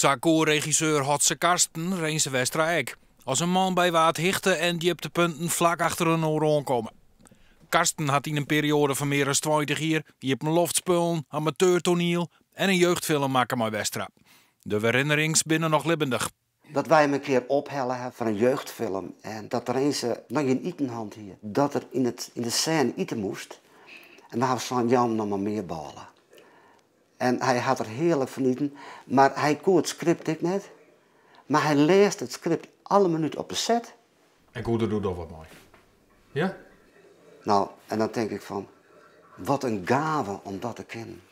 Co-regisseur Hotse Karsten Reense Westraek. Als een man bij waard hichte en die op de punten vlak achter een oor komen. Karsten had in een periode van meer dan 20 jaar die op een loftspullen, amateurtoneel en een jeugdfilm maken met Westra. De herinnerings binnen nog lebendig. Dat wij hem een keer ophellen van een jeugdfilm en dat er eens nog een itenhand hier, dat er in de scène eten moest. En dan had zo'n Jan nog maar meer ballen. En hij had er heerlijk van eten, maar hij kon het script ik net. Maar hij leest het script alle minuten op de set. En Goede doet dat wat mooi. Ja? Nou, en dan denk ik van, wat een gave om dat te kennen.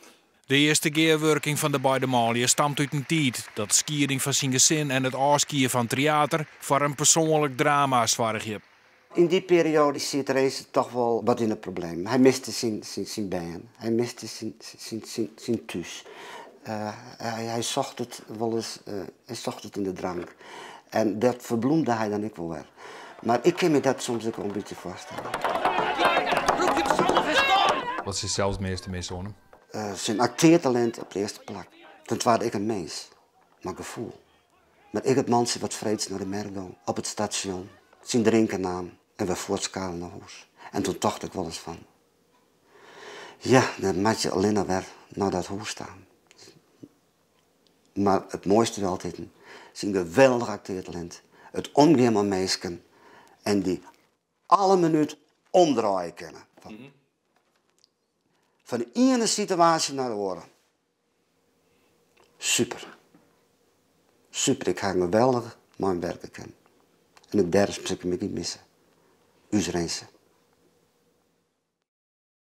De eerste keerwerking van de beide maliën stamt uit een tijd dat de skiering van zijn gezin en het afskiën van theater voor een persoonlijk drama zwaarde. In die periode zit er eens toch wel wat in het probleem. Hij miste zijn baan, hij miste zijn thuis. Hij zocht het wel eens, hij zocht het in de drank. En dat verbloemde hij dan ook wel weer. Maar ik kan me dat soms ook wel een beetje voorstellen. Wat is zelfs het meeste miszonnen? Zijn acteertalent op de eerste plek. Ten tweede ik een mens, maar gevoel. Maar ik het mensen wat vreeds naar de Mergo, op het station, zijn drinken naam en we voortskalen naar huis. En toen dacht ik wel eens van, ja, dan moet je alleen weer naar dat huis staan. Maar het mooiste wel altijd, zijn geweldig acteertalent, het omgaan met mensen en die alle minuut omdraaien kunnen. Van de ene situatie naar de andere. Super. Super, ik ga geweldig mijn werken kennen. En ook daar moet ik me niet missen. U Reense.